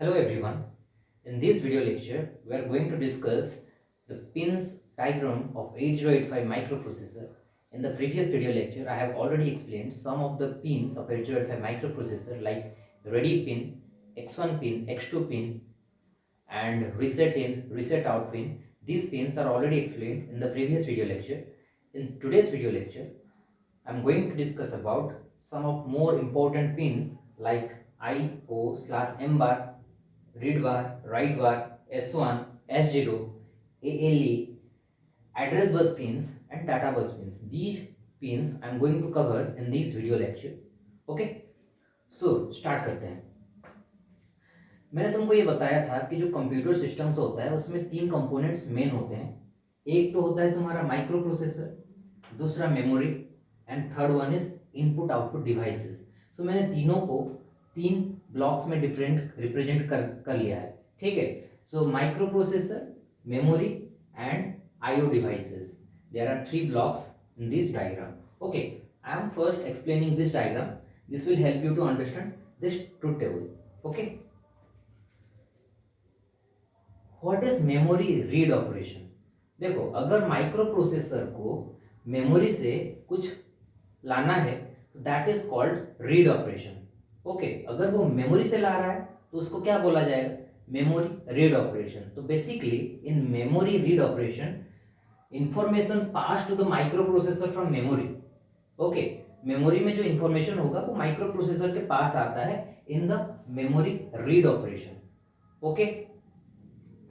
Hello everyone. In this video lecture, we are going to discuss the pins diagram of 8085 microprocessor. In the previous video lecture, I have already explained some of the pins of 8085 microprocessor like ready pin, X1 pin, X2 pin and reset in, reset out pin. These pins are already explained in the previous video lecture. In today's video lecture, I am going to discuss about some of more important pins like IO/M bar, read bar, write bar, S1, S0, ALE, address bus pins and data bus pins. These pins I am going to cover in this video lecture. Okay, so start करते हैं. मैंने तुमको ये बताया था कि जो computer systems होता है उसमें तीन कंपोनेंट्स मेन होते हैं. एक तो होता है तुम्हारा माइक्रो प्रोसेसर, दूसरा memory and third one is input output devices. So मैंने तीनों को तीन ब्लॉक्स में डिफरेंट रिप्रेजेंट कर लिया है. ठीक है. So micro processor, memory and IO devices. There are three blocks in this diagram. Okay, I am first explaining this diagram. This will help you to understand this truth table. Okay. What is memory read operation? देखो, अगर micro processor को memory से कुछ लाना है तो that is called read operation. Okay, अगर वो मेमोरी से ला रहा है तो उसको क्या बोला जाएगा? Memory read operation. तो basically in memory read operation information pass to the microprocessor from memory. Okay, memory में जो इंफॉर्मेशन होगा वो माइक्रो प्रोसेसर के पास आता है in the memory read operation. Okay,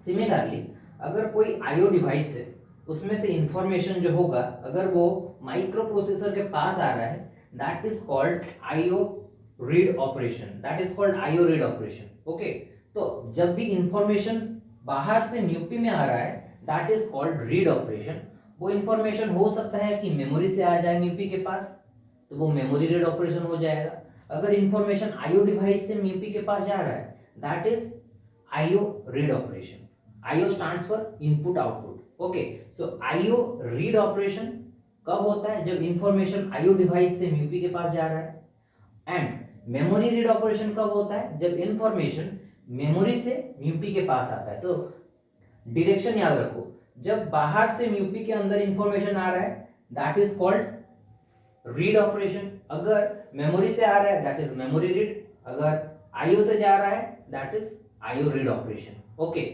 similarly अगर कोई IO डिवाइस है उसमें से इंफॉर्मेशन जो होगा अगर वो माइक्रो प्रोसेसर के पास आ रहा है that is called IO read operation. That is called IO read operation. Okay, तो जब भी इंफॉर्मेशन बाहर से न्यूपी में आ रहा है that is called read operation. वो इंफॉर्मेशन हो सकता है कि मेमोरी से आ जाए न्यूपी के पास तो वो मेमोरी रीड ऑपरेशन हो जाएगा. अगर इंफॉर्मेशन IO डिवाइस से न्यूपी के पास जा रहा है that is IO read operation. IO stands for input output. Okay, so IO read operation कब होता है? जब इंफॉर्मेशन IO डिवाइस से न्यूपी के पास जा रहा है. एंड मेमोरी रीड ऑपरेशन कब होता है? जब इंफॉर्मेशन मेमोरी से न्यूपी के पास आता है. तो डायरेक्शन याद रखो, जब बाहर से न्यूपी के अंदर इंफॉर्मेशन आ रहा है that is called read operation. अगर मेमोरी से आ रहा है दैट इज मेमोरी रीड. अगर IO से जा रहा है that is IO read operation. Okay,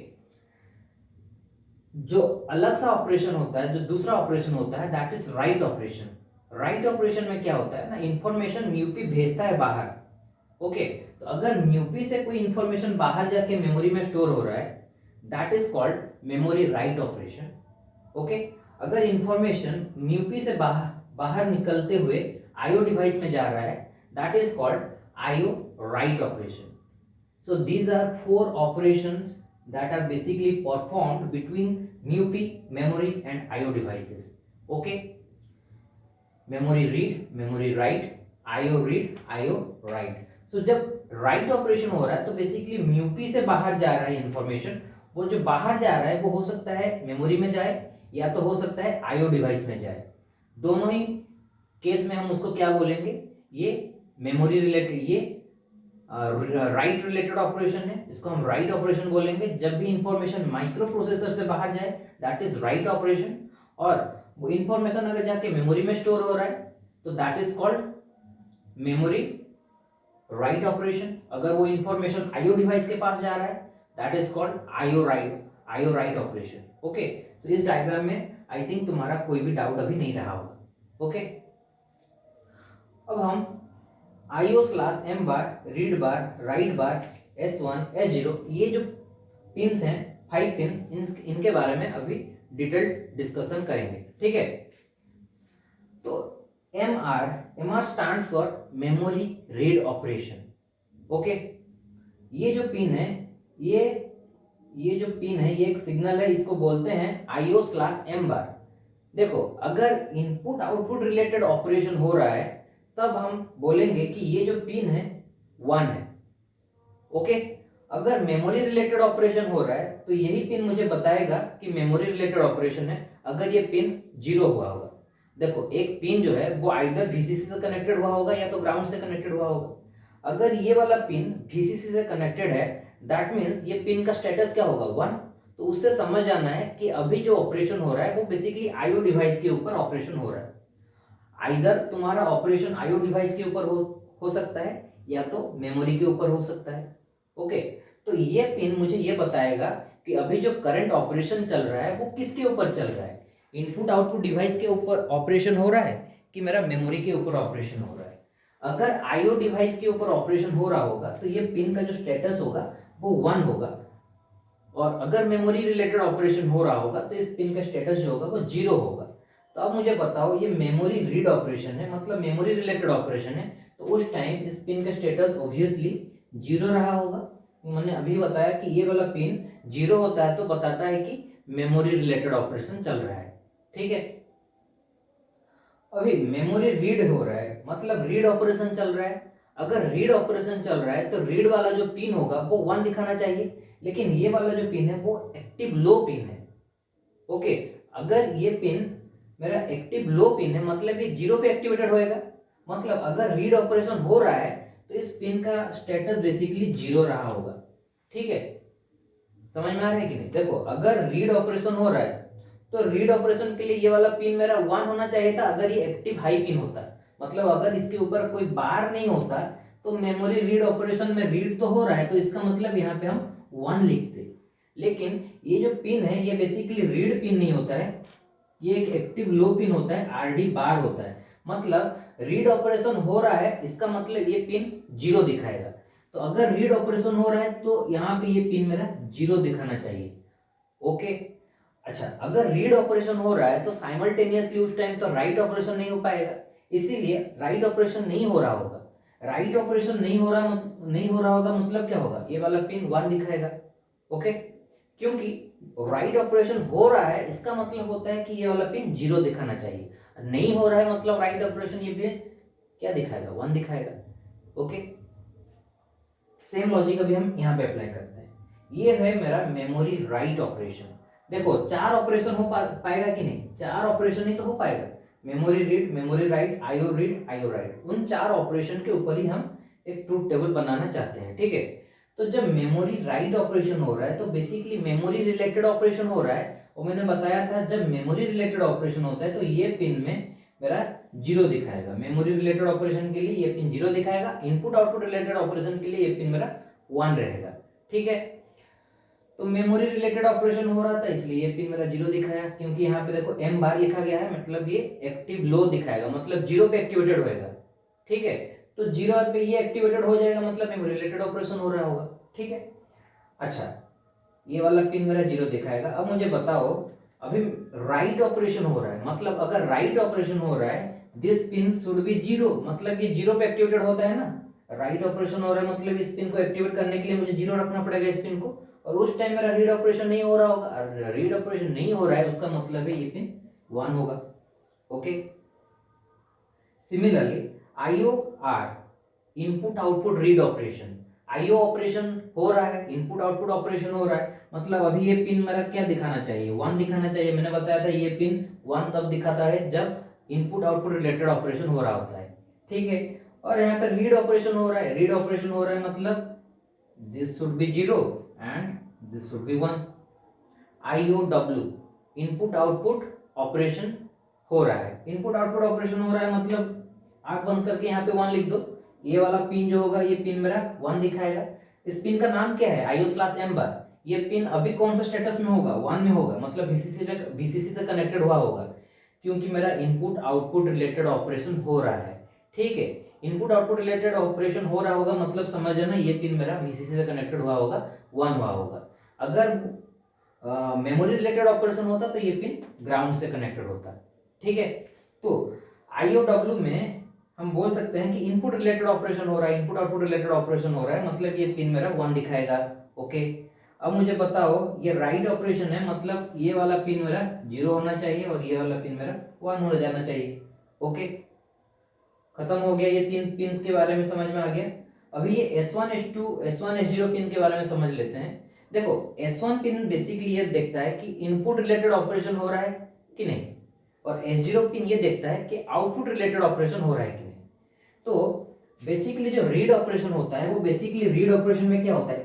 जो अलग सा ऑपरेशन होता है, जो दूसरा ऑपरेशन होता है that is write operation. Write operation में क्या होता है ना, इंफॉर्मेशन न्यूपी भेजता है बाहर. ओके, तो अगर न्यूपी से कोई इंफॉर्मेशन बाहर जाके मेमोरी में स्टोर हो रहा है that is called memory write operation. Okay, अगर इंफॉर्मेशन न्यूपी से बाहर निकलते हुए IO डिवाइस में जा रहा है that is called IO write operation. So these are four operations that are basically performed between NUPI, memory and IO devices. Okay, memory read, memory write, IO read, IO write. So जब write operation हो रहा है तो basically NUPI से बाहर जा रहा है इंफॉर्मेशन. वो जो बाहर जा रहा है वो हो सकता है मेमोरी में जाए या तो हो सकता है IO डिवाइस में जाए. दोनों ही केस में हम उसको क्या बोलेंगे? ये मेमोरी रिलेटेड, ये राइट रिलेटेड ऑपरेशन है, इसको हम राइट ऑपरेशन बोलेंगे. जब भी इंफॉर्मेशन माइक्रो प्रोसेसर से बाहर जाए दैट इज राइट ऑपरेशन. और वो इंफॉर्मेशन अगर जाके मेमोरी में स्टोर हो रहा है तो that is called memory write operation. अगर वो इंफॉर्मेशन IO डिवाइस के पास जा रहा है that is called IO write operation. Okay, so इस डायग्राम में आई थिंक तुम्हारा कोई भी डाउट अभी नहीं रहा होगा. ओके, अब हम IO/M bar, read bar, write बार, S1, S0 ये जो पिन्स हैं 5 पिन्स, इनके बारे में अभी डिटेल्ड डिस्कशन करेंगे. ठीक है, तो MR stands for memory read operation. Okay, ये जो पिन है ये जो पिन है ये एक सिग्नल है, इसको बोलते हैं IO/M बार. देखो, अगर इनपुट आउटपुट रिलेटेड ऑपरेशन हो रहा है तब हम बोलेंगे कि ये जो पिन है 1 है. ओके, अगर मेमोरी रिलेटेड ऑपरेशन हो रहा है तो यही पिन मुझे बताएगा कि मेमोरी रिलेटेड ऑपरेशन है अगर ये पिन 0 हुआ होगा. देखो, एक पिन जो है वो आइदर VCC से कनेक्टेड हुआ होगा या तो ग्राउंड से कनेक्टेड हुआ होगा. अगर ये वाला पिन VCC से कनेक्टेड है दैट मीन्स ये पिन का स्टेटस क्या होगा 1। तो उससे समझ आना है कि अभी जो ऑपरेशन हो रहा है वो बेसिकली आईओ डिवाइस के ऊपर ऑपरेशन हो रहा है। आइदर तुम्हारा ऑपरेशन आईओ डिवाइस के ऊपर हो सकता है या तो मेमोरी के ऊपर हो सकता है। ओके, तो ये पिन मुझे ये बताएगा कि अभी जो करंट ऑपरेशन चल रहा है वो किसके ऊपर चल रहा है, इनपुट आउटपुट डिवाइस के ऊपर ऑपरेशन हो रहा है कि मेरा मेमोरी के ऊपर ऑपरेशन हो रहा है। अगर आईओ डिवाइस के ऊपर ऑपरेशन हो रहा होगा तो ये पिन का जो स्टेटस होगा वो 1 होगा, और अगर मेमोरी रिलेटेड ऑपरेशन हो रहा होगा तो इस पिन का स्टेटस जो होगा वो 0 होगा। तो अब मुझे बताओ ये मेमोरी रीड ऑपरेशन है, मतलब मेमोरी रिलेटेड ऑपरेशन है, तो उस टाइम इस पिन का स्टेटस ऑब्वियसली 0 रहा होगा। मैंने अभी बताया कि ये वाला पिन 0 होता है तो बताता है कि मेमोरी रिलेटेड ऑपरेशन चल रहा है। ठीक है, अभी मेमोरी रीड हो रहा है मतलब रीड ऑपरेशन चल रहा है। अगर रीड ऑपरेशन चल रहा है तो रीड वाला जो पिन होगा वो 1 दिखाना चाहिए, लेकिन ये वाला जो पिन है वो एक्टिव लो पिन है। ओके, अगर ये पिन मेरा एक्टिव लो पिन है मतलब ये 0 पे एक्टिवेटेड होएगा, मतलब अगर रीड ऑपरेशन हो रहा है तो इस पिन का स्टेटस बेसिकली 0 रहा होगा। ठीक है, समझ में आ रहा है कि नहीं? देखो, अगर रीड ऑपरेशन हो रहा है तो रीड ऑपरेशन के लिए ये वाला पिन मेरा 1 होना चाहिए था अगर ये एक्टिव हाई पिन होता, मतलब अगर इसके ऊपर कोई बार नहीं होता तो मेमोरी रीड ऑपरेशन में रीड तो हो रहा है तो इसका मतलब यहाँ पे हम 1 लिखते। लेकिन ये जो पिन है ये बेसिकली रीड पिन नहीं होता है, ये एक एक्टिव लो पिन होता है, आरडी बार होता है, मतलब रीड ऑपरेशन हो रहा है इसका मतलब ये पिन 0 दिखाएगा। तो अगर रीड ऑपरेशन हो रहा है तो यहाँ पे ये पिन मेरा 0 दिखाना चाहिए। ओके, अच्छा, अगर रीड ऑपरेशन हो रहा है तो साइमल्टेनियसली उस टाइम तो राइट ऑपरेशन नहीं हो पाएगा, इसीलिए राइट ऑपरेशन नहीं हो रहा होगा। राइट ऑपरेशन नहीं हो रहा होगा मतलब क्या होगा, ये वाला पिन 1 दिखाएगा। ओके, क्योंकि राइट ऑपरेशन हो रहा है इसका मतलब होता है कि ये वाला पिन 0 दिखाना चाहिए, नहीं हो रहा है मतलब राइट ऑपरेशन ये पिन क्या दिखाएगा, 1 दिखाएगा। ओके, सेम लॉजिक अभी हम यहाँ पे अप्लाई करते हैं। ये है मेरा मेमोरी राइट ऑपरेशन। देखो 4 ऑपरेशन हो पाएगा कि नहीं, 4 ऑपरेशन ही तो हो पाएगा, memory read, memory write, IO read, IO right, उन 4 ऑपरेशन के ऊपर ही हम एक ट्रूथ टेबल बनाना चाहते हैं। ठीक है, तो जब मेमोरी राइट ऑपरेशन हो रहा है तो बेसिकली मेमोरी रिलेटेड ऑपरेशन हो रहा है, और मैंने बताया था जब मेमोरी रिलेटेड ऑपरेशन होता है तो ये पिन में मेरा 0 दिखाएगा, मेमोरी रिलेटेड ऑपरेशन के लिए ये पिन 0 दिखाएगा, इनपुट आउटपुट रिलेटेड ऑपरेशन के लिए ये पिन मेरा 1 रहेगा। ठीक है, तो मेमोरी रिलेटेड ऑपरेशन हो रहा था इसलिए ये पिन मेरा 0 दिखाया, क्योंकि यहाँ पे देखो m बार लिखा गया है मतलब ये एक्टिव लो दिखाएगा, मतलब 0 पे एक्टिवेटेड होएगा। ठीक है, तो 0 पे ये एक्टिवेटेड हो जाएगा मतलब मेमोरी रिलेटेड ऑपरेशन हो रहा होगा। ठीक है, अच्छा, ये वाला पिन मेरा 0 दिखाएगा। अब मुझे बताओ अभी राइट ऑपरेशन हो रहा है, मतलब अगर राइट ऑपरेशन हो रहा है दिस पिन शुड बी 0, मतलब ये 0 पे एक्टिवेटेड होता है ना, राइट ऑपरेशन हो रहा है मतलब इस पिन को एक्टिवेट करने के लिए मुझे 0 रखना पड़ेगा इस पिन को, और उस टाइम मेरा रीड ऑपरेशन नहीं हो रहा होगा, रीड ऑपरेशन नहीं हो रहा है उसका मतलब है ये पिन 1 होगा। Okay, similarly IO are input output read operation, IO operation हो रहा है, इनपुट आउटपुट ऑपरेशन हो रहा है, मतलब अभी ये पिन मेरा क्या दिखाना चाहिए, 1 दिखाना चाहिए। मैंने बताया था ये पिन 1 तब दिखाता है जब इनपुट आउटपुट रिलेटेड ऑपरेशन हो रहा होता है। ठीक है, और यहाँ पे रीड ऑपरेशन हो रहा है, रीड ऑपरेशन हो रहा है मतलब this should be 0 and this should be 1। IOW input output operation हो रहा है, इनपुट आउटपुट ऑपरेशन हो रहा है मतलब आंख बंद करके यहाँ पे 1 लिख दो, ये वाला पिन जो होगा ये पिन मेरा 1 दिखाएगा। इस पिन का नाम क्या है, IO/m बार। ये पिन अभी कौन सा स्टेटस में होगा, 1 में होगा, मतलब VCC से कनेक्टेड हुआ होगा, क्योंकि मेरा इनपुट आउटपुट रिलेटेड ऑपरेशन हो रहा है। ठीक है, इनपुट आउटपुट रिलेटेड ऑपरेशन हो रहा होगा मतलब समझ जाना ये पिन मेरा VCC से कनेक्टेड हुआ होगा, 1 हुआ होगा। अगर मेमोरी रिलेटेड ऑपरेशन होता तो ये पिन ग्राउंड से कनेक्टेड होता। ठीक है, तो IOW में हम बोल सकते हैं कि इनपुट रिलेटेड ऑपरेशन हो रहा है, इनपुट आउटपुट रिलेटेड ऑपरेशन हो रहा है, मतलब ये पिन मेरा 1 दिखाएगा। ओके, अब मुझे बताओ ये राइट ऑपरेशन है मतलब ये वाला पिन मेरा 0 होना चाहिए और ये वाला पिन मेरा 1 हो जाना चाहिए। ओके, खत्म हो गया, ये 3 पिन के बारे में समझ में आ गया। अभी ये S1 S2 S1 S0 pin के बारे में समझ लेते हैं। देखो S1 पिन बेसिकली ये देखता है कि इनपुट रिलेटेड ऑपरेशन हो रहा है कि नहीं, और S0 पिन ये देखता है कि आउटपुट रिलेटेड ऑपरेशन हो रहा है कि नहीं। तो बेसिकली जो रीड ऑपरेशन होता है वो बेसिकली रीड ऑपरेशन में क्या होता है,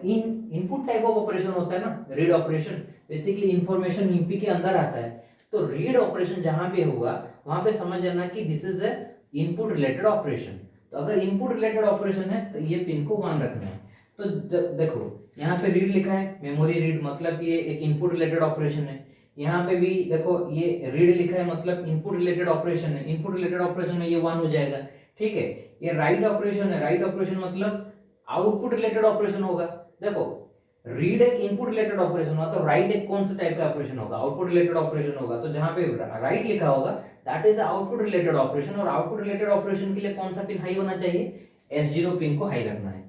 इनपुट टाइप ऑफ ऑपरेशन होता है ना, read operation, basically information UP के अंदर आता है। तो रीड ऑपरेशन जहां पे होगा वहां पे समझ जाना कि this is A input related operation. तो अगर इनपुट रिलेटेड ऑपरेशन है तो ये पिन को 1 रखना है। तो देखो यहाँ पे रीड लिखा है, मेमोरी रीड, मतलब ये एक इनपुट रिलेटेड ऑपरेशन है। यहाँ पे भी देखो ये रीड लिखा है, मतलब इनपुट रिलेटेड ऑपरेशन है। इनपुट रिलेटेड ऑपरेशन में ये 1 हो जाएगा, ठीक है। ये राइट ऑपरेशन है, राइट ऑपरेशन मतलब आउटपुट रिलेटेड ऑपरेशन होगा। देखो रीड एक इनपुट रिलेटेड ऑपरेशन होगा, तो राइट एक कौन सा टाइप का ऑपरेशन होगा, आउटपुट रिलेटेड ऑपरेशन होगा। तो जहां पे राइट लिखा होगा that is output related operation, और आउटपुट रिलेटेड ऑपरेशन के लिए कौन सा पिन हाई होना चाहिए, S0 पिन को हाई रखना है,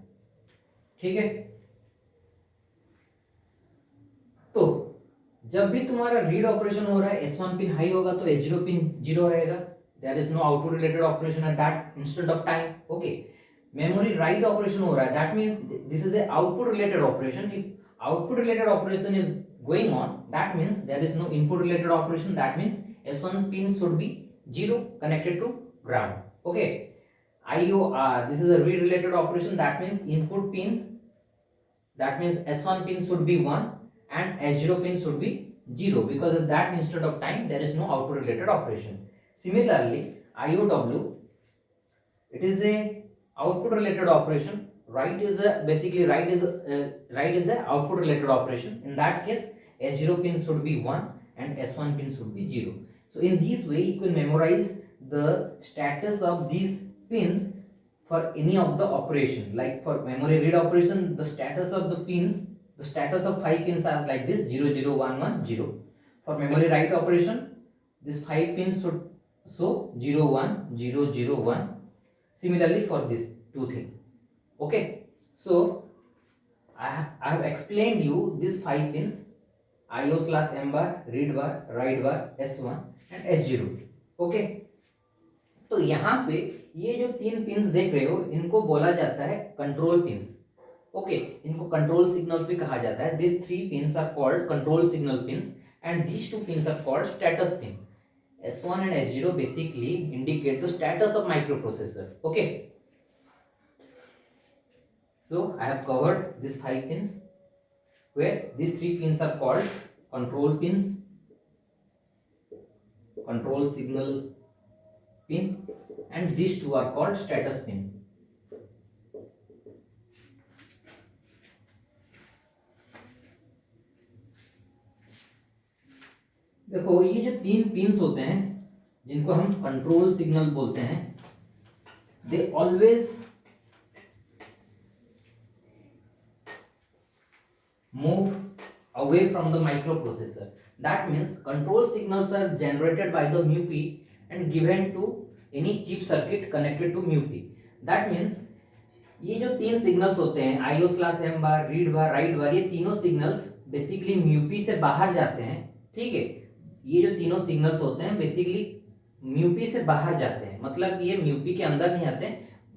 ठीक है। तो जब भी तुम्हारा रीड ऑपरेशन हो रहा है S1 पिन हाई होगा तो S0 पिन 0 रहेगा, there is no output related operation at that instant of time, okay. Memory write operation हो रहा है, that means this is a output related operation. If output related operation is going on, that means there is no input related operation, that means S1 pin should be 0 connected to ground, okay. IOR, this is a read related operation, that means input pin, that means S1 pin should be 1 and S0 pin should be 0, because at that instant of time there is no output related operation. Similarly IOW, it is a output related operation. Write is a basically write is a output related operation. In that case S0 pin should be 1 and S1 pin should be 0. So in this way you can memorize the status of these pins for any of the operation. Like for memory read operation, the status of the pins, the status of 5 pins are like this, 0 0 1 1 0. For memory write operation, this 5 pins should show 0 1 0 0 1. Similarly for this two thing, okay. So I have explained you these 5 pins, IO/M bar, read bar, write bar, S1 and S0, okay. तो यहाँ पे ये जो 3 pins देख रहे हो इनको बोला जाता है कंट्रोल पिंस, ओके। इनको कंट्रोल सिग्नल्स भी कहा जाता है। This 3 pins are called control signal pins and this 2 pins are called status pin. S1 and S0 basically indicate the status of microprocessor, okay. So I have covered these 5 pins, where these 3 pins are called control pins, control signal pin, and these 2 are called status pin. देखो ये जो 3 pins होते हैं जिनको हम control signal बोलते हैं, they always move away from the microprocessor. That means control signals are generated by the MUPI and given to any chip circuit connected to MUPI. That means ये जो 3 सिग्नल्स होते हैं IO/M bar, read bar, write बार, ये तीनों signals basically MUPI से बाहर जाते हैं, ठीक है। ये जो तीनों सिग्नल्स होते हैं बेसिकली MUPI से बाहर जाते हैं, मतलब ये MUPI के अंदर नहीं आते।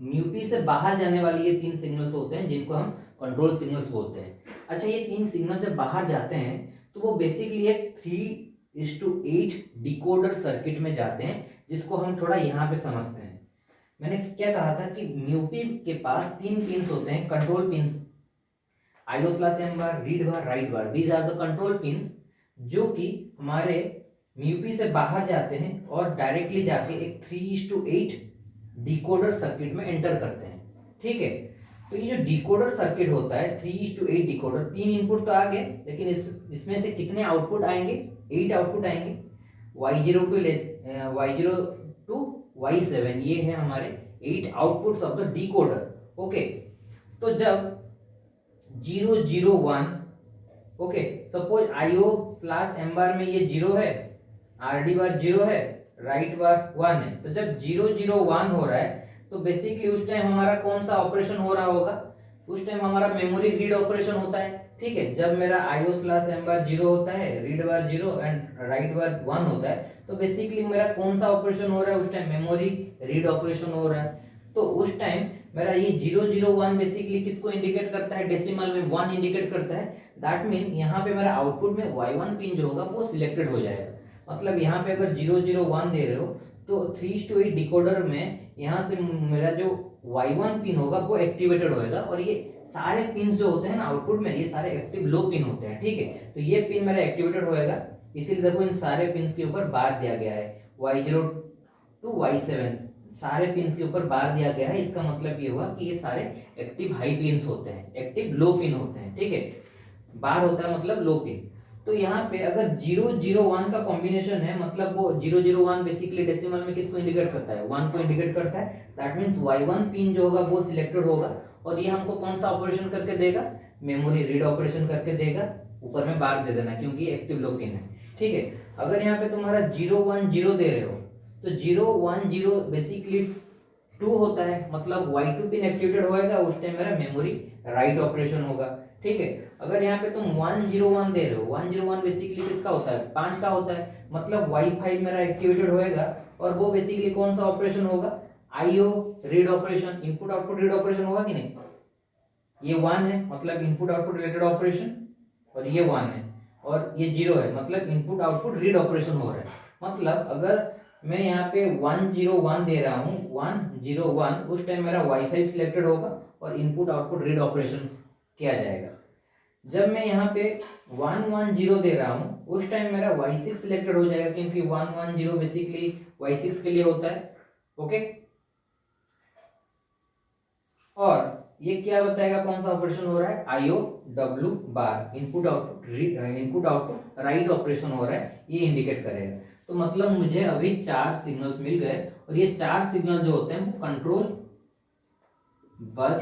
MUPI से बाहर जाने वाली ये 3 सिग्नल्स होते हैं जिनको हम कंट्रोल सिग्नल्स बोलते हैं। अच्छा, ये 3 सिग्नल जब बाहर जाते हैं तो वो बेसिकली एक 3:8 डिकोडर सर्किट में जाते हैं, जिसको हम थोड़ा यहाँ पे समझते हैं। मैंने क्या कहा था कि MUPI के पास 3 पिंस होते हैं, control pins, IO/M bar, read bar, write bar. These are the control pins जो कि हमारे MUPI से बाहर जाते हैं और डायरेक्टली जाके एक 3:8 डिकोडर सर्किट में एंटर करते हैं, ठीक है। तो ये जो डिकोडर सर्किट होता है 3:8 डिकोडर, 3 इनपुट तो आ गए, लेकिन इसमें से कितने आउटपुट आएंगे, 8 आउटपुट आएंगे। Y0 to Y7 ये है हमारे 8 outputs of the decoder, okay. तो जब 0 0 1, ओके, सपोज IO/M बार में ये 0 है, RD बार 0 है, राइट बार 1 है। तो जब 0 0 1 हो रहा है तो बेसिकली उस टाइम हमारा कौन सा ऑपरेशन हो रहा होगा, उस टाइम हमारा मेमोरी रीड ऑपरेशन होता है, ठीक है। जब मेरा IO/M बार 0 होता है, रीड बार 0 एंड राइट बार 1 होता है, तो बेसिकली मेरा कौन सा ऑपरेशन हो रहा है, उस टाइम मेमोरी रीड ऑपरेशन हो रहा है। तो उस टाइम मेरा ये 0 0 1 बेसिकली किसको इंडिकेट करता है, डेसिमल में 1 इंडिकेट करता है। दैट मीन यहाँ पे मेरा आउटपुट में Y1 पिन जो होगा वो सिलेक्टेड हो जाएगा। मतलब यहाँ पे अगर 0 0 1 दे रहे हो तो 3:8 डिकोडर में यहाँ से मेरा जो Y1 पिन होगा वो एक्टिवेटेड होएगा और ये सारे पिन जो होते हैं ना आउटपुट में, ये सारे एक्टिव लो पिन होते हैं, ठीक है। तो ये पिन मेरा एक्टिवेटेड होएगा, इसीलिए देखो इन सारे पिन के ऊपर बार दिया गया है, Y0 to Y7 सारे पिन के ऊपर बार दिया गया है। इसका मतलब ये हुआ कि ये सारे एक्टिव हाई पिन होते हैं, एक्टिव लो पिन होते हैं, ठीक है। बार होता है मतलब लो पिन। तो यहाँ पे अगर 001 का कॉम्बिनेशन है, मतलब वो 001 बेसिकली डेसिमल में किसको इंडिकेट करता है, 1 को इंडिकेट करता है। दैट मीन्स Y1 पिन जो होगा वो सिलेक्टेड होगा, और ये हमको कौन सा ऑपरेशन करके देगा, मेमोरी रीड ऑपरेशन करके देगा। ऊपर में बार दे देना क्योंकि एक्टिव लो पिन है, ठीक है। अगर यहाँ पे तुम्हारा 010 दे रहे हो, तो 010 बेसिकली 2 होता है, मतलब Y2 पिन एक्टिवेटेड होएगा, उस टाइम मेरा मेमोरी राइट ऑपरेशन होगा, ठीक है। अगर यहाँ पे तुम 101 दे रहे हो, 101 बेसिकली किसका होता है, 5 का होता है, मतलब Y5 मेरा एक्टिवेटेड होएगा, और वो बेसिकली कौन सा ऑपरेशन होगा, IO read operation, input output read operation होगा कि नहीं। ये 1 है मतलब इनपुट आउटपुट रिलेटेड ऑपरेशन, और ये 1 है, और ये 0 है मतलब इनपुट आउटपुट रीड ऑपरेशन हो रहा है। मतलब अगर मैं यहाँ पे 101 दे रहा हूँ, 101, उस टाइम मेरा Y5 सिलेक्टेड होगा और इनपुट आउटपुट रीड ऑपरेशन किया जाएगा। जब मैं यहाँ पे 110 दे रहा हूँ, उस टाइम मेरा Y6 सिलेक्टेड हो जाएगा, क्योंकि 110 बेसिकली Y6 के लिए होता है, ओके। और ये क्या बताएगा कौन सा ऑपरेशन हो रहा है, IOW बार, इनपुट आउटपुट राइट ऑपरेशन हो रहा है, ये इंडिकेट करेगा। तो मतलब मुझे अभी 4 सिग्नल्स मिल गए, और ये 4 सिग्नल जो होते हैं वो कंट्रोल बस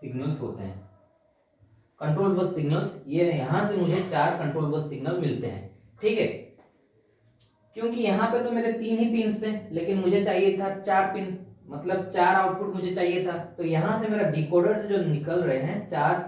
सिग्नल्स होते हैं, कंट्रोल बस सिग्नल्स। ये यहां से मुझे 4 कंट्रोल बस सिग्नल मिलते हैं, ठीक है। क्योंकि यहाँ पे तो मेरे 3 ही पिन थे, लेकिन मुझे चाहिए था 4 पिन, मतलब 4 आउटपुट मुझे चाहिए था। तो यहां से मेरा डिकोडर से जो निकल रहे हैं 4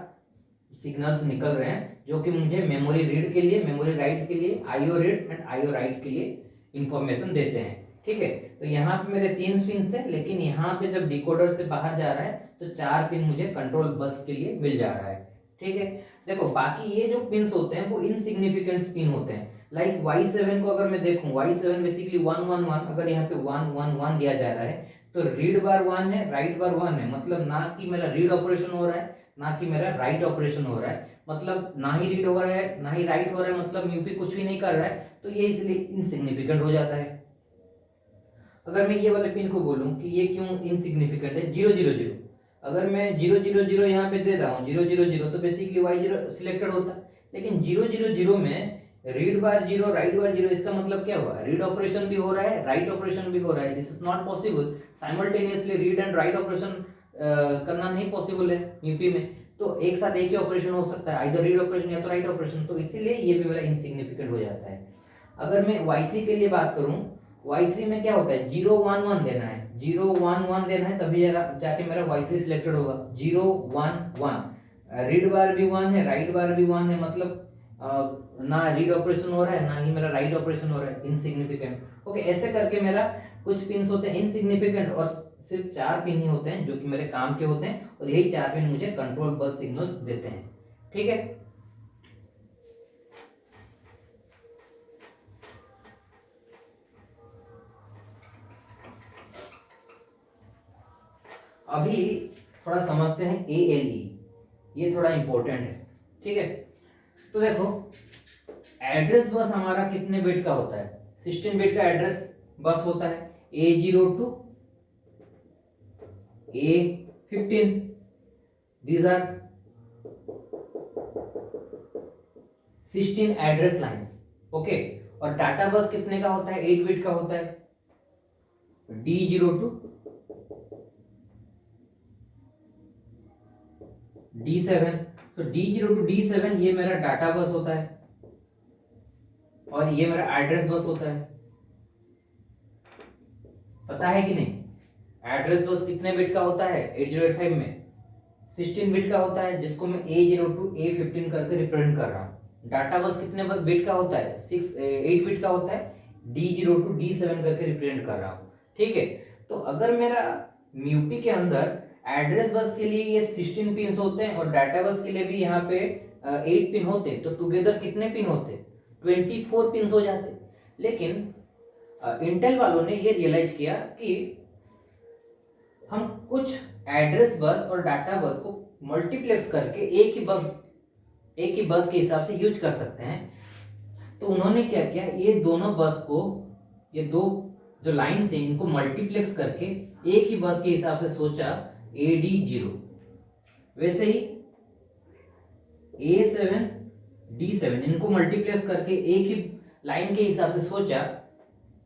सिग्नल्स निकल रहे हैं, जो कि मुझे मेमोरी रीड के लिए, मेमोरी राइट के लिए, IO read and IO right के लिए इंफॉर्मेशन देते हैं, ठीक है। तो यहाँ पे मेरे 3 पिन थे, लेकिन यहाँ पे जब डिकोडर से बाहर जा रहा है तो 4 पिन मुझे कंट्रोल बस के लिए मिल जा रहा है, ठीक है। देखो बाकी ये जो पिन्स होते हैं वो इनसिग्निफिकेंट पिन होते हैं। लाइक Y7 को अगर मैं देखूं, Y7 बेसिकली 111, अगर यहाँ पे 111 दिया जा रहा है, तो रीड बार 1 है, राइट बार 1 है, मतलब ना कि मेरा रीड ऑपरेशन हो रहा है, ना कि मेरा राइट ऑपरेशन हो रहा है, मतलब ना ही रीड हो रहा है ना ही राइट हो रहा है, मतलब यूपी कुछ भी नहीं कर रहा है, तो ये इसलिए इनसिग्निफिकेंट हो जाता है। अगर मैं ये वाले पिन को बोलूं कि ये क्यों इनसिग्निफिकेंट है, 000, अगर मैं 000 यहाँ पे दे रहा हूँ 000, तो बेसिकली Y0 सिलेक्टेड होता है, लेकिन 000 में रीड बार 0 राइट बार 0, इसका मतलब क्या हुआ, रीड ऑपरेशन भी हो रहा है राइट ऑपरेशन भी हो रहा है। This is not possible, simultaneously read and write operation करना नहीं पॉसिबल है यूपी में। तो एक साथ एक ही ऑपरेशन हो सकता है, आइदर रीड ऑपरेशन या तो राइट ऑपरेशन, तो इसीलिए ये भी मेरा इनसिग्निफिकेंट हो जाता है। अगर मैं Y3 के लिए बात करूं, Y3 में क्या होता है, 011 देना है, 011 देना है, तभी जाके मेरा Y3 सिलेक्टेड होगा। 011 रीड बार भी 1 है, राइट बार भी 1 है, मतलब ना रीड ऑपरेशन हो रहा है ना ही मेरा राइट ऑपरेशन हो रहा है, इनसिग्निफिकेंट। ओके, ऐसे करके मेरा कुछ पिन्स होते हैं इनसिग्निफिकेंट, और सिर्फ 4 पिन ही होते हैं जो कि मेरे काम के होते हैं, और यही 4 पिन मुझे कंट्रोल बस सिग्नल्स देते हैं, ठीक है। अभी थोड़ा समझते हैं ALE, ये थोड़ा इंपॉर्टेंट है, ठीक है। तो देखो एड्रेस बस हमारा कितने बिट का होता है, 16 बिट का एड्रेस बस होता है, A0 to A15, these are 16 address lines, okay. और डाटा बस कितने का होता है, 8 बिट का होता है, D0 to D7। तो D0 to D7 ये मेरा डाटा बस होता है, और ये मेरा एड्रेस बस होता है, पता है कि नहीं। एड्रेस बस कितने बिट का होता है 8085 में, 16 बिट का होता है, जिसको मैं A0 to A15 करके रिप्रेजेंट कर रहा हूँ। डाटा बस कितने बिट का होता है, 8 बिट का होता है, D0 to D7 करके रिप्रेजेंट कर रहा हूँ, ठीक है। तो अगर मेरा म्यूपी के अंदर एड्रेस बस के लिए ये 16 पिन होते हैं, और डाटा बस के लिए भी यहाँ पे 8 पिन होते हैं, तो टुगेदर कितने पिन होते, 24 पिन हो जाते। लेकिन इंटेल वालों ने ये रियलाइज किया कि हम कुछ एड्रेस बस और डाटा बस को मल्टीप्लेक्स करके एक ही बस के हिसाब से यूज कर सकते हैं। तो उन्होंने क्या किया, ये दोनों बस को, ये दो जो लाइन्स हैं इनको मल्टीप्लेक्स करके एक ही बस के हिसाब से सोचा AD0। वैसे ही A7 D7 इनको मल्टीप्लेक्स करके एक ही लाइन के हिसाब से सोचा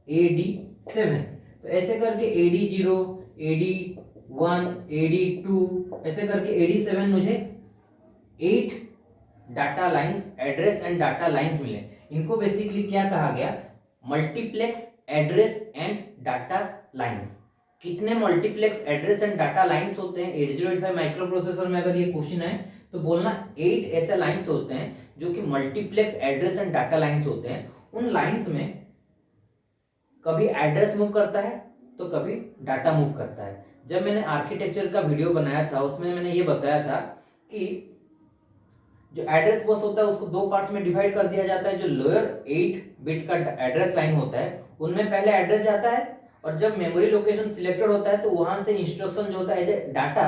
AD7। तो ऐसे करके AD0, AD1, AD2 ऐसे करके AD7 मुझे 8 data lines, address and data lines मिले। इनको बेसिकली क्या कहा गया, multiplex address and data lines. कितने multiplex address and data lines होते हैं 8085 माइक्रो प्रोसेसर में, अगर ये क्वेश्चन है तो बोलना 8 ऐसे लाइंस होते हैं जो कि multiplex address and data lines होते हैं। उन लाइंस में कभी एड्रेस मूव करता है तो कभी डाटा मूव करता है। जब मैंने आर्किटेक्चर का वीडियो बनाया था उसमें मैंने ये बताया था कि जो एड्रेस बस होता है उसको दो पार्ट्स में डिवाइड कर दिया जाता है। जो लोअर 8 बिट का एड्रेस लाइन होता है उनमें पहले एड्रेस जाता है, और जब मेमोरी लोकेशन सिलेक्टेड होता है तो वहां से इंस्ट्रक्शन जो होता है डाटा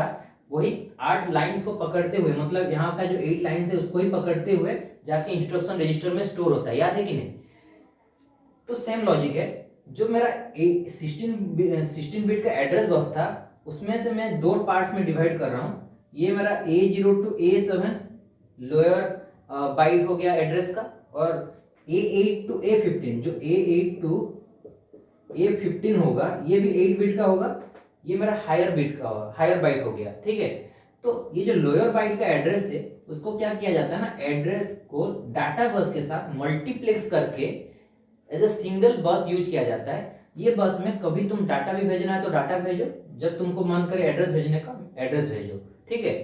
वही 8 लाइंस को पकड़ते हुए, मतलब यहाँ का जो 8 लाइंस है उसको ही पकड़ते हुए जाके इंस्ट्रक्शन रजिस्टर में स्टोर होता है। याद है कि नहीं? तो सेम लॉजिक है। जो मेरा 16 बिट का एड्रेस बस था उसमें से मैं दो पार्ट्स में डिवाइड कर रहा हूँ। ये मेरा A0 to A7 lower bite हो गया एड्रेस का, और A8 to A15 जो A8 to A15 होगा ये भी 8 बिट का होगा, ये मेरा हायर बिट का होगा, हायर बाइट हो गया। ठीक है, तो ये जो लोअर बाइट का एड्रेस है उसको क्या किया जाता है ना, एड्रेस को डाटा बस के साथ मल्टीप्लेक्स करके एज ए सिंगल बस यूज किया जाता है। ये बस में कभी तुम डाटा भी भेजना है तो डाटा भेजो, जब तुमको मन करे एड्रेस भेजने का एड्रेस भेजो। ठीक है,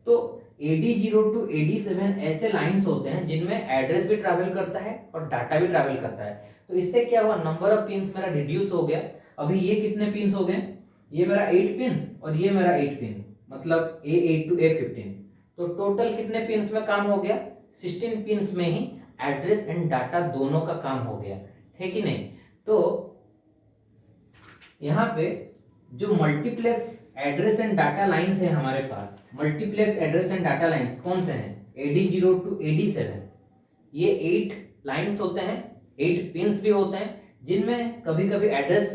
तो AD0 to AD7 ऐसे लाइंस होते हैं जिनमें एड्रेस भी ट्रैवल करता है और डाटा भी ट्रैवल करता है। तो इससे क्या हुआ, नंबर ऑफ पिन्स मेरा रिड्यूस हो गया। अभी ये कितने पिन्स हो गए, ये मेरा 8 पिन्स और ये मेरा 8 पिन, मतलब A8 to A15। तो टोटल कितने पिन्स में काम हो गया, 16 पिन्स में ही एड्रेस एंड डाटा दोनों का काम हो गया है कि नहीं। तो यहाँ पे जो multiplex address and data lines है हमारे पास, multiplex address and data lines कौन से हैं, AD0 to AD7। ये 8 लाइंस होते हैं, 8 पिन्स भी होते हैं जिनमें कभी कभी एड्रेस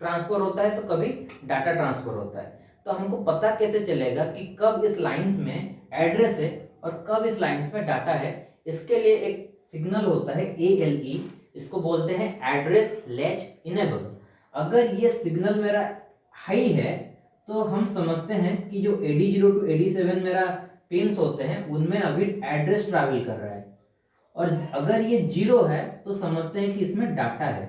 ट्रांसफर होता है तो कभी डाटा ट्रांसफर होता है। तो हमको पता कैसे चलेगा कि कब इस लाइंस में एड्रेस है और कब इस लाइंस में डाटा है, इसके लिए एक सिग्नल होता है ALE, इसको बोलते हैं एड्रेस लैच इनेबल। अगर ये सिग्नल मेरा हाई है तो हम समझते हैं कि जो AD0 to AD7 मेरा पिन्स होते हैं उनमें अभी एड्रेस ट्रैवल कर रहा है, और अगर ये 0 है तो समझते हैं कि इसमें डाटा है।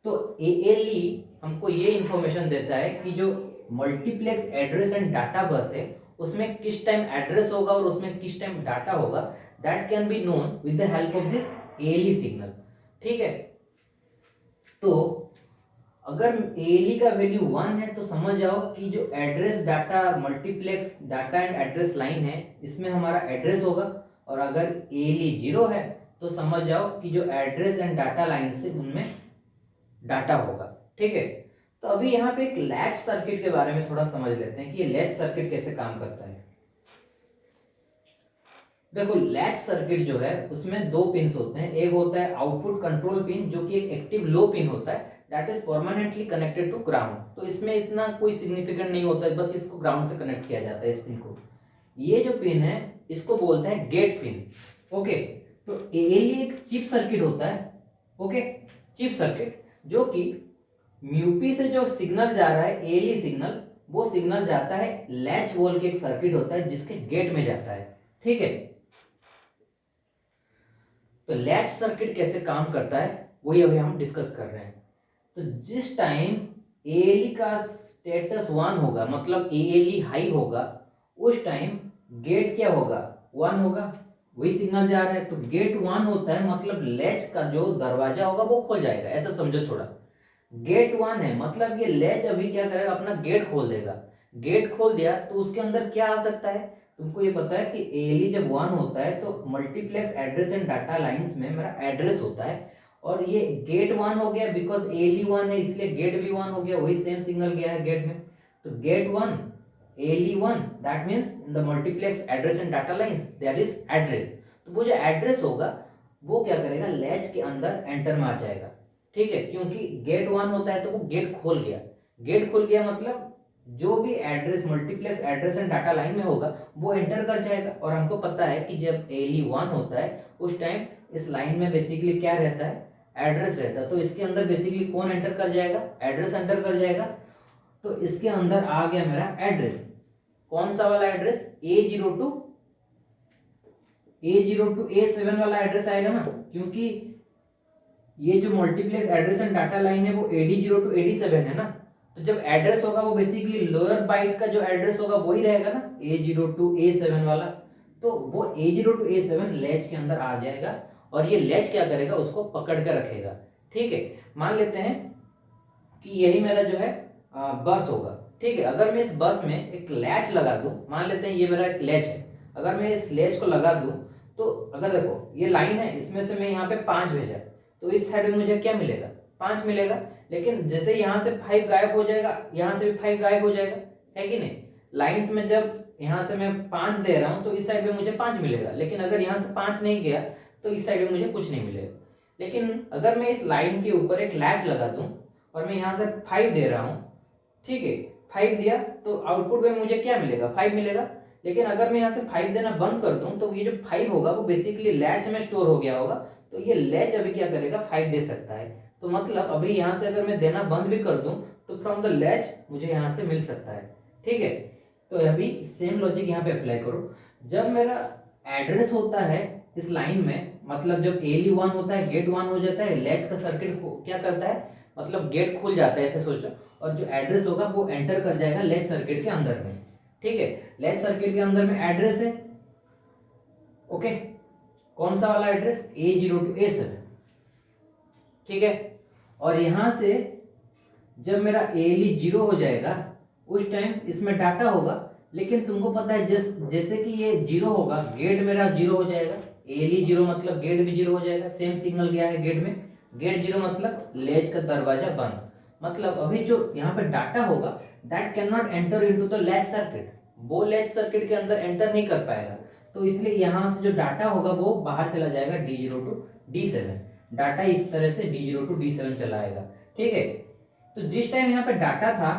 तो ALE हमको ये इंफॉर्मेशन देता है कि जो मल्टीप्लेक्स एड्रेस एंड डाटा बस है उसमें किस टाइम एड्रेस होगा और उसमें किस टाइम डाटा होगा, that can be known with the help of this ALE signal. ठीक है, तो अगर ALE का वैल्यू 1 है तो समझ जाओ कि जो address data multiplex data and address line है इसमें हमारा एड्रेस होगा, और अगर ALE 0 है तो समझ जाओ कि जो एड्रेस एंड डाटा लाइन से उनमें डाटा होगा। ठीक है, तो अभी यहाँ पे एक लैच सर्किट के बारे में थोड़ा समझ लेते हैं कि ये लैच सर्किट कैसे काम करता है। देखो, लैच सर्किट जो है उसमें दो पिन्स होते हैं। एक होता है आउटपुट कंट्रोल पिन जो कि एक एक्टिव लो पिन होता है, that is permanently connected to ground. तो इसमें इतना कोई सिग्निफिकेंट नहीं होता है, बस इसको ग्राउंड से कनेक्ट किया जाता है इस पिन को। ये जो पिन है इसको बोलते हैं गेट पिन। ओके, तो ALE एक चिप सर्किट होता है। ओके, चिप सर्किट जो कि म्यूपी से जो सिग्नल जा रहा है ALE सिग्नल, वो सिग्नल जाता है लैच बोल के एक सर्किट होता है जिसके गेट में जाता है। ठीक है, तो लैच सर्किट कैसे काम करता है वही अभी हम डिस्कस कर रहे हैं। तो जिस टाइम ALE का स्टेटस 1 होगा, मतलब ALE हाई होगा, उस टाइम गेट क्या होगा, 1 होगा। वही सिग्नल जा रहा है तो गेट 1 होता है, मतलब लैच का जो दरवाजा होगा वो खोल जाएगा। ऐसा समझो थोड़ा, गेट 1 है मतलब ये लैच अभी क्या करेगा, अपना गेट खोल देगा। गेट खोल दिया तो उसके अंदर क्या आ सकता है, तुमको ये पता है कि ALE जब 1 होता है तो multiplex address and data lines में मेरा एड्रेस होता है, और ये गेट 1 हो गया बिकॉज ALE 1 है इसलिए गेट भी 1 हो गया, वही सेम सिग्नल गया है गेट में। तो gate 1 ALE1 that means in the multiplex address and data lines that is address. तो वो जो एड्रेस होगा वो क्या करेगा, लैच के अंदर एंटर मार जाएगा, ठीक है, क्योंकि गेट 1 होता है तो वो गेट खोल गया। गेट खुल गया मतलब जो भी address multiplex address and data line में होगा वो एंटर कर जाएगा। और हमको पता है कि जब ALE1 होता है उस टाइम इस लाइन में बेसिकली क्या रहता है, एड्रेस रहता है। तो इसके अंदर बेसिकली कौन एंटर कर जाएगा, एड्रेस एंटर कर जाएगा। तो इसके अंदर आ गया मेरा एड्रेस, कौन सा वाला एड्रेस, A0 to A7 वाला एड्रेस आएगा ना, क्योंकि ये जो multiplex address and data line है वो AD0 to AD7 है ना। तो जब एड्रेस होगा वो बेसिकली लोअर बाइट का जो एड्रेस होगा वही रहेगा ना, A0 to A7 वाला। तो वो A0 to A7 लैच के अंदर आ जाएगा और ये लैच क्या करेगा, उसको पकड़ कर रखेगा, ठीक है। मान लेते हैं कि यही मेरा जो है बस होगा, ठीक है। अगर मैं इस बस में एक लैच लगा दूं, मान लेते हैं ये मेरा एक लैच है, अगर मैं इस लैच को लगा दूं तो अगर देखो ये लाइन है, इसमें से मैं यहाँ पे 5 भेजा तो इस साइड में मुझे क्या मिलेगा, 5 मिलेगा। लेकिन जैसे यहाँ से 5 गायब हो जाएगा, यहाँ से भी 5 गायब हो जाएगा, है कि नहीं। लाइन्स में जब यहाँ से मैं 5 दे रहा हूँ तो इस साइड में मुझे 5 मिलेगा, लेकिन अगर यहाँ से 5 नहीं गया तो इस साइड में मुझे कुछ नहीं मिलेगा। लेकिन अगर मैं इस लाइन के ऊपर एक लैच लगा दूं और मैं यहाँ से 5 दे रहा हूँ, ठीक है, 5 दिया तो आउटपुट में मुझे क्या मिलेगा, 5 मिलेगा। लेकिन अगर मैं यहाँ से 5 देना बंद कर दूं तो ये जो 5 होगा वो बेसिकली लैच में स्टोर हो गया होगा। तो ये लैच अभी क्या करेगा, 5 दे सकता है। तो मतलब अभी यहाँ से अगर मैं देना बंद भी कर दूं तो फ्रॉम द लैच मुझे यहाँ से मिल सकता है, ठीक है। तो अभी सेम लॉजिक यहाँ पे अप्लाई करो। जब मेरा एड्रेस होता है इस लाइन में, मतलब जब ALE1 होता है, गेट 1 हो जाता है, लैच का सर्किट क्या करता है, मतलब गेट खुल जाता है ऐसे सोचो, और जो एड्रेस होगा वो एंटर कर जाएगा लैच सर्किट के अंदर में, ठीक है। लैच सर्किट के अंदर में एड्रेस है, ओके, कौन सा वाला एड्रेस, A0 to A7, ठीक है। और यहां से जब मेरा ALE 0 हो जाएगा उस टाइम इसमें डाटा होगा, लेकिन तुमको पता है जैसे कि ये 0 होगा, गेट मेरा 0 हो जाएगा। ALE 0 मतलब गेट भी 0 हो जाएगा। सेम सिग्नल गया है गेट में, गेट 0 मतलब लैच का दरवाजा बंद। मतलब अभी जो यहाँ पे डाटा होगा that can not enter into the latch circuit, वो लैच सर्किट के अंदर एंटर नहीं कर पाएगा। तो इसलिए यहाँ से जो डाटा होगा वो बाहर चला जाएगा D0 to D7। डाटा इस तरह से D0 to D7 चला आएगा, ठीक है। तो जिस टाइम यहाँ पे डाटा था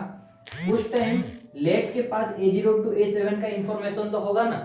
उस टाइम लैच के पास A0 to A7 का इंफॉर्मेशन तो होगा ना,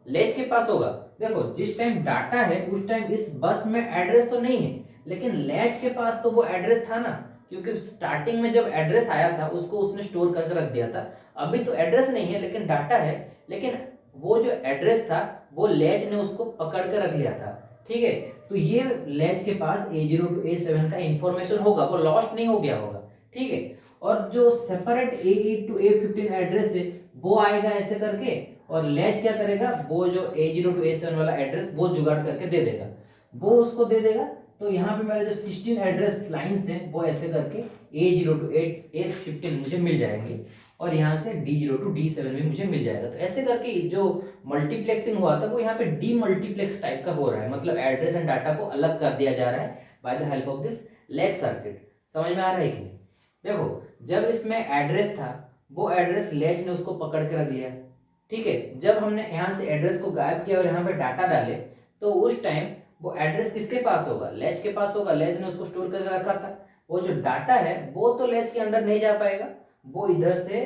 लैच के पास होगा। देखो जिस टाइम डाटा है उस टाइम इस बस में एड्रेस तो नहीं है, लेकिन लैच के पास तो वो एड्रेस था ना, क्योंकि स्टार्टिंग में जब एड्रेस आया था उसको उसने स्टोर करके रख दिया था। अभी तो एड्रेस नहीं है लेकिन डाटा है, लेकिन वो जो एड्रेस था वो लैच ने उसको पकड़ के रख लिया था, ठीक है। तो ये लैच के पास A0 to A7 का इंफॉर्मेशन होगा, वो लॉस्ट नहीं हो गया होगा, ठीक है। और जो separate A8 to A15 address है वो आएगा ऐसे करके, और लैच क्या करेगा, वो जो A0 to A7 वाला एड्रेस वो जुगाड़ करके दे देगा, वो उसको दे देगा। तो यहाँ पे मेरे जो 16 एड्रेस लाइन्स हैं वो ऐसे करके A0 to A15 मुझे मिल जाएंगे, और यहाँ से D0 to D7 भी मुझे मिल जाएगा। तो ऐसे करके जो मल्टीप्लेक्सिंग हुआ था वो यहाँ पे डी मल्टीप्लेक्स टाइप का हो रहा है, मतलब एड्रेस एंड डाटा को अलग कर दिया जा रहा है by the help of this latch circuit. समझ में आ रहा है कि नहीं। देखो जब इसमें एड्रेस था वो एड्रेस लैच ने उसको पकड़ के रख लिया, ठीक है। जब हमने यहाँ से एड्रेस को गायब किया और यहाँ पे डाटा डाले तो उस टाइम वो एड्रेस किसके पास होगा, लैच के पास होगा, लैच ने उसको स्टोर करके रखा था। वो जो डाटा है वो तो लैच के अंदर नहीं जा पाएगा, वो इधर से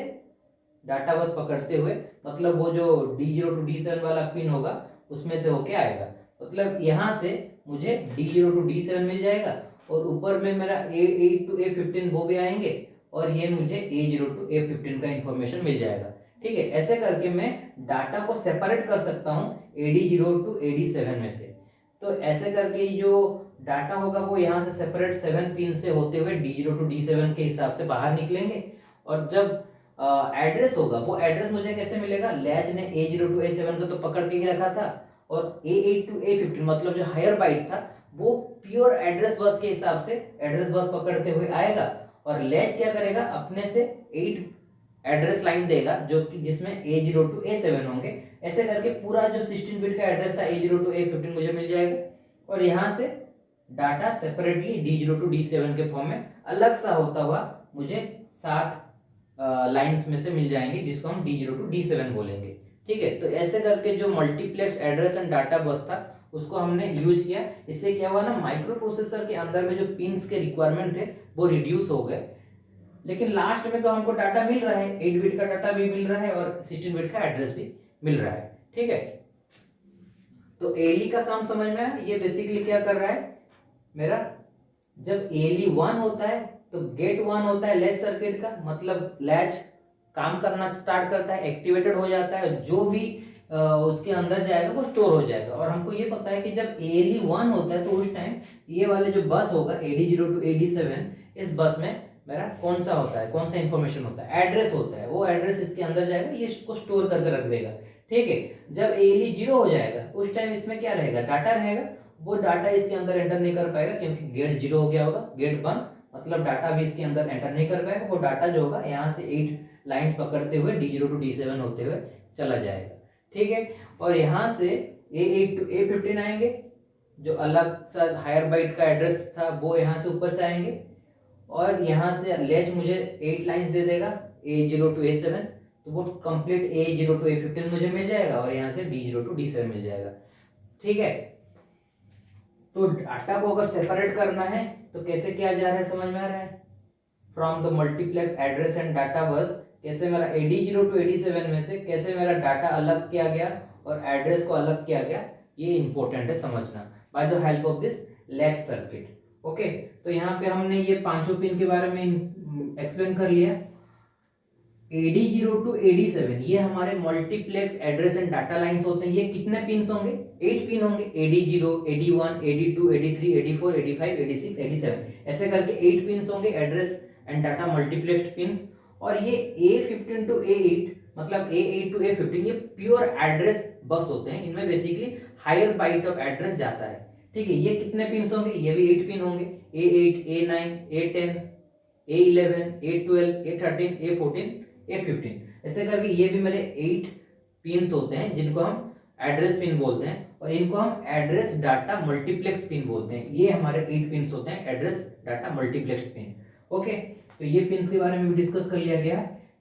डाटा बस पकड़ते हुए, मतलब वो जो D0 to D7 वाला पिन होगा उसमें से होके आएगा। मतलब यहाँ से मुझे D0 to D7 मिल जाएगा, और ऊपर में मेरा A8 to A15 वो भी आएंगे, और ये मुझे A0 to A15 का इंफॉर्मेशन मिल जाएगा, ठीक है। ऐसे करके मैं डाटा को सेपरेट कर सकता हूँ AD0 to AD7 में से। तो ऐसे करके जो डाटा होगा वो यहाँ से सेपरेट 7 पिन से होते हुए D0 to D7 के हिसाब से बाहर निकलेंगे। और जब एड्रेस होगा वो एड्रेस मुझे कैसे मिलेगा, लैच ने A0 to A7 को तो पकड़ के ही रखा था, और A8 to A15 मतलब जो हायर बाइट था वो प्योर एड्रेस बस के हिसाब से एड्रेस बस पकड़ते हुए आएगा, और लैच क्या करेगा, अपने से 8 एड्रेस लाइन देगा जो कि जिसमें A0 to A7 होंगे। ऐसे करके पूरा जो 16 बिट का एड्रेस था A0 to A15 मुझे मिल जाएगा, और यहाँ से data separately D0 to D7 के फॉर्म में अलग सा होता हुआ मुझे साथ लाइंस में से मिल जाएंगे, जिसको हम D0 to D7 बोलेंगे। ठीक है, तो ऐसे करके जो मल्टीप्लेक्स एड्रेस एंड डाटा बस था उसको हमने यूज किया। इससे क्या हुआ ना, माइक्रो प्रोसेसर के अंदर में जो पिंस के रिक्वायरमेंट थे वो रिड्यूस हो गए। लेकिन लास्ट में तो हमको डाटा मिल रहा है, 8 बिट का डाटा भी मिल रहा है और 16 बिट का एड्रेस भी मिल रहा है। ठीक है, तो एली का काम समझ में आया। ये बेसिकली क्या कर रहा है मेरा, जब एली 1 होता है तो गेट 1 होता है लैच सर्किट का, मतलब लैच काम करना स्टार्ट करता है, एक्टिवेटेड हो जाता है, जो भी उसके अंदर जाएगा वो स्टोर हो जाएगा। और हमको ये पता है कि जब एली 1 होता है तो उस टाइम ये वाले जो बस होगा AD0 to AD7, इस बस में मेरा कौन सा होता है, कौन सा इंफॉर्मेशन होता है, एड्रेस होता है। वो एड्रेस इसके अंदर जाएगा, ये इसको स्टोर करके रख देगा। ठीक है, जब एली 0 हो जाएगा उस टाइम इसमें क्या रहेगा, डाटा रहेगा। वो डाटा इसके अंदर एंटर नहीं कर पाएगा क्योंकि गेट 0 हो गया होगा, गेट 1 मतलब डाटा भी इसके अंदर एंटर नहीं कर पाएगा। वो डाटा जो होगा यहाँ से 8 लाइंस पकड़ते हुए D0 to D7 होते हुए चला जाएगा। ठीक है, और यहाँ से A8 to A15 आएंगे, जो अलग सा हायर बाइट का एड्रेस था वो यहाँ से ऊपर से आएंगे, और यहाँ से लेच मुझे 8 लाइंस दे देगा A0 to A7, तो वो कंप्लीट A0 to A15 मुझे मिल जाएगा, और यहाँ से D0 to D7 मिल जाएगा। ठीक है, तो डाटा को अगर सेपरेट करना है तो कैसे किया जा रहा है, समझ में आ रहा है। From the multiplex address and data बस, कैसे मेरा AD0 to AD7 में से कैसे मेरा डाटा अलग किया गया और एड्रेस को अलग किया गया, ये इंपॉर्टेंट है समझना, by the help of this latch circuit. Okay, तो यहाँ पे हमने ये पांचों पिन के बारे में एक्सप्लेन कर लिया। AD0 to AD7 ये हमारे multiplex address and data lines होते हैं। ये कितने पिन होंगे, 8 पिन होंगे, AD0, AD1, AD2, AD3, AD4, AD5, AD6, AD7, ऐसे करके 8 पिन होंगे address and data multiplex pin. और ये A15 to A8 मतलब A8 to A15 ये प्योर एड्रेस बस होते हैं। इनमें basically higher byte of address जाता है। ठीक है, ये कितने पिन होंगे, ये भी 8 पिन होंगे, A8, A9, A10, A11, A12, A13, A14, A15, ऐसे करके ये भी मेरे 8 पिन होते हैं जिनको हम एड्रेस पिन बोलते हैं, और इनको हम एड्रेस डाटा मल्टीप्लेक्स पिन बोलते हैं। ये हमारे 8 पिन होते हैं, address data multiplex pin. Okay, तो ये पिन के बारे में भी डिस्कस कर लिया गया।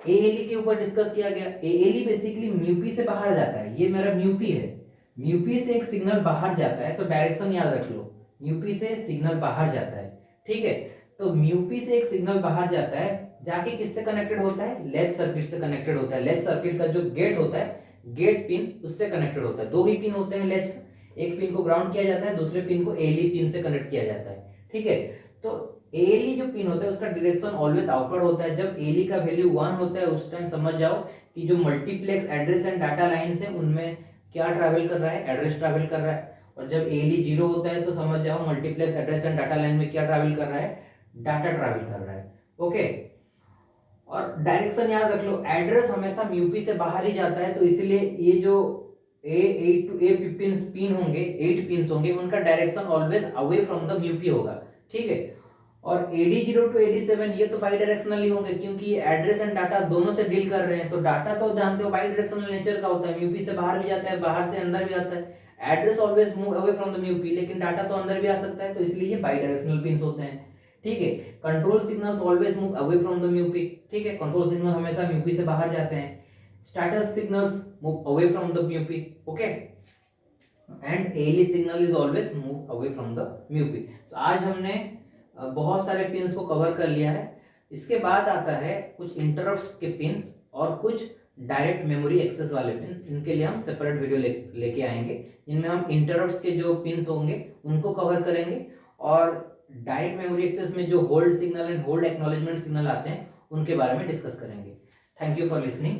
ALE के ऊपर डिस्कस किया गया। ALE बेसिकली म्यूपी से बाहर जाता है, ये मेरा म्यूपी है। म्यूपी से एक सिग्नल बाहर जाता है, तो डायरेक्शन याद रख लो, म्यूपी से सिग्नल बाहर जाता है। ठीक है, तो म्यूपी से एक सिग्नल बाहर जाता है, जाके किससे कनेक्टेड होता है, लैच सर्किट से कनेक्टेड होता है। लैच सर्किट का जो गेट होता है, गेट पिन उससे कनेक्टेड होता है। 2 ही पिन होते हैं लैच का, एक पिन को ग्राउंड किया जाता है, दूसरे पिन को ALE पिन से कनेक्ट किया जाता है। ठीक है, तो ALE जो पिन होता है उसका डायरेक्शन ऑलवेज आउटवर्ड होता है। जब ALE का वैल्यू 1 होता है उस टाइम समझ जाओ कि जो multiplex address and data lines है उनमें क्या ट्रैवल कर रहा है, एड्रेस ट्रैवल कर रहा है। और जब ALE 0 होता है तो समझ जाओ multiplex address and data line में क्या ट्रैवल कर रहा है, डाटा ट्रैवल कर रहा है। ओके, और डायरेक्शन याद रख लो, एड्रेस हमेशा म्यूपी से बाहर ही जाता है, तो इसलिए ये जो A8 to A15 पिन होंगे, 8 पिन होंगे, उनका direction always away from the mu P होगा। ठीक है, और AD0 to AD7 ये तो बाई डायरेक्शनल ही होंगे क्योंकि ये एड्रेस एंड डाटा दोनों से डील कर रहे हैं। तो डाटा तो जानते हो बाई डायरेक्शनल नेचर का होता है, म्यूपी से बाहर भी जाता है, बाहर से अंदर भी आता है। Address always move away from the mu P, लेकिन डाटा तो अंदर भी आ सकता है, तो इसलिए ये बाई डायरेक्शनल पिन होते हैं। ठीक है, control signals always move away from the mu P. ठीक है, कंट्रोल सिग्नल हमेशा म्यूपी से बाहर जाते हैं। Status signals move away from the mu P. Okay, and ALE signal is always move away from the mu P. तो आज हमने बहुत सारे पिन्स को कवर कर लिया है। इसके बाद आता है कुछ इंटरप्ट्स के पिन और कुछ डायरेक्ट मेमोरी एक्सेस वाले पिन। इनके लिए हम सेपरेट वीडियो लेके आएंगे, जिनमें हम इंटरप्ट्स के जो पिन होंगे उनको कवर करेंगे, और डायरेक्ट मेमोरी एक्सेस में जो hold signal and hold acknowledgement signal आते हैं उनके बारे में डिस्कस करेंगे। Thank you for listening.